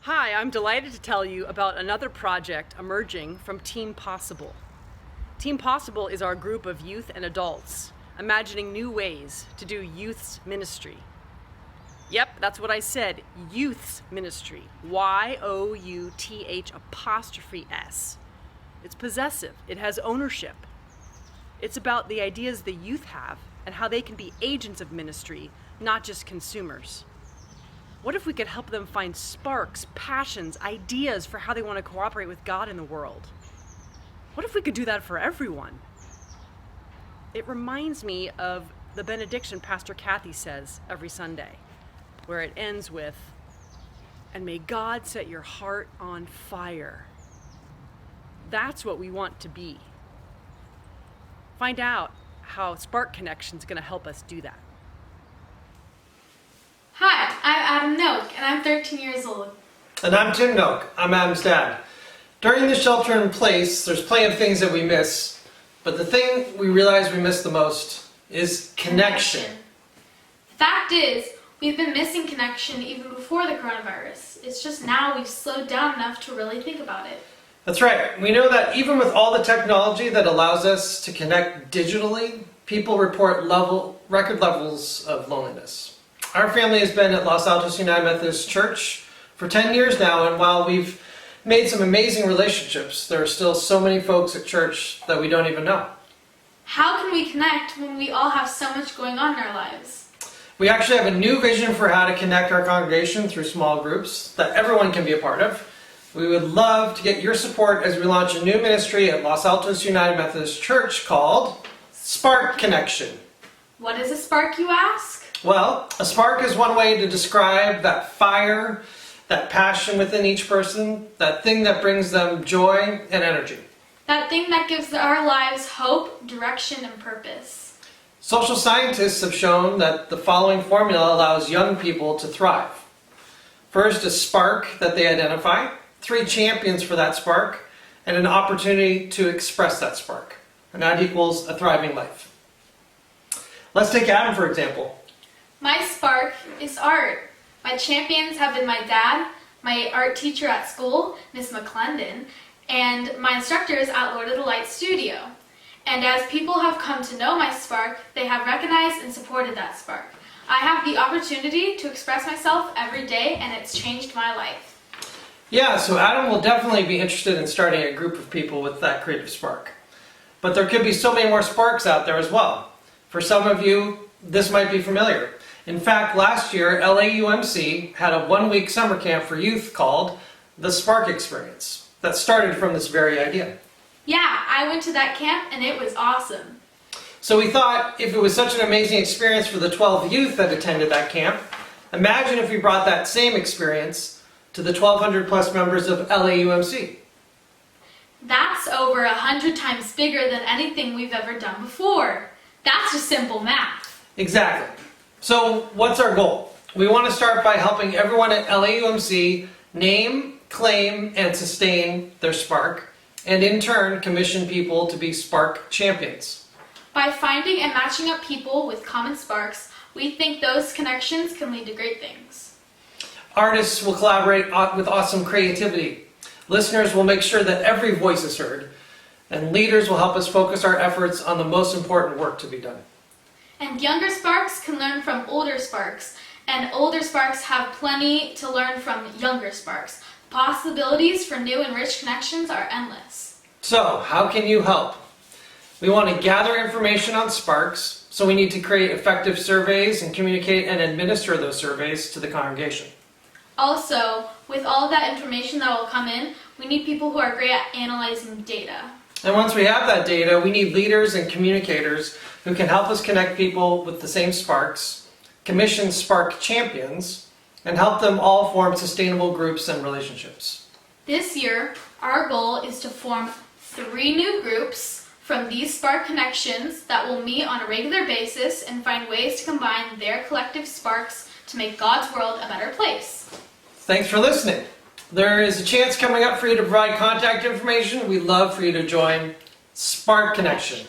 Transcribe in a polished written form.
Hi, I'm delighted to tell you about another project emerging from Team Possible. Team Possible is our group of youth and adults imagining new ways to do youth's ministry. Yep, that's what I said, youth's ministry. Y-O-U-T-H''S. It's possessive, it has ownership. It's about the ideas the youth have and how they can be agents of ministry, not just consumers. What if we could help them find sparks, passions, ideas for how they want to cooperate with God in the world? What if we could do that for everyone? It reminds me of the benediction Pastor Kathy says every Sunday, where it ends with, "And may God set your heart on fire." That's what we want to be. Find out how Spark Connection is going to help us do that. Hi, I'm Adam Noak, and I'm 13 years old. And I'm Tim Noak. I'm Adam's dad. During the shelter in place, there's plenty of things that we miss, but the thing we realize we miss the most is connection. The fact is, we've been missing connection even before the coronavirus. It's just now we've slowed down enough to really think about it. That's right. We know that even with all the technology that allows us to connect digitally, people report record levels of loneliness. Our family has been at Los Altos United Methodist Church for 10 years now, and while we've made some amazing relationships, there are still so many folks at church that we don't even know. How can we connect when we all have so much going on in our lives? We actually have a new vision for how to connect our congregation through small groups that everyone can be a part of. We would love to get your support as we launch a new ministry at Los Altos United Methodist Church called Spark Connection. What is a spark, you ask? Well, a spark is one way to describe that fire, that passion within each person, that thing that brings them joy and energy. That thing that gives our lives hope, direction, and purpose. Social scientists have shown that the following formula allows young people to thrive. First, a spark that they identify, 3 champions for that spark, and an opportunity to express that spark. And that equals a thriving life. Let's take Adam for example. My spark is art. My champions have been my dad, my art teacher at school, Miss McClendon, and my instructors at Lord of the Light Studio. And as people have come to know my spark, they have recognized and supported that spark. I have the opportunity to express myself every day, and it's changed my life. Yeah, so Adam will definitely be interested in starting a group of people with that creative spark. But there could be so many more sparks out there as well. For some of you, this might be familiar. In fact, last year, LAUMC had a 1-week summer camp for youth called the Spark Experience that started from this very idea. Yeah, I went to that camp and it was awesome. So we thought if it was such an amazing experience for the 12 youth that attended that camp, imagine if we brought that same experience to the 1,200 plus members of LAUMC. That's over 100 times bigger than anything we've ever done before. That's just simple math. Exactly. So what's our goal? We want to start by helping everyone at LAUMC name, claim, and sustain their spark, and in turn commission people to be spark champions. By finding and matching up people with common sparks, we think those connections can lead to great things. Artists will collaborate with awesome creativity. Listeners will make sure that every voice is heard, and leaders will help us focus our efforts on the most important work to be done. And younger sparks can learn from older sparks, and older sparks have plenty to learn from younger sparks. Possibilities for new and rich connections are endless. So, how can you help? We want to gather information on sparks, so we need to create effective surveys and communicate and administer those surveys to the congregation. Also, with all of that information that will come in, we need people who are great at analyzing data. And once we have that data, we need leaders and communicators who can help us connect people with the same sparks, commission spark champions, and help them all form sustainable groups and relationships. This year, our goal is to form 3 new groups from these spark connections that will meet on a regular basis and find ways to combine their collective sparks to make God's world a better place. Thanks for listening. There is a chance coming up for you to provide contact information. We'd love for you to join Spark Connection.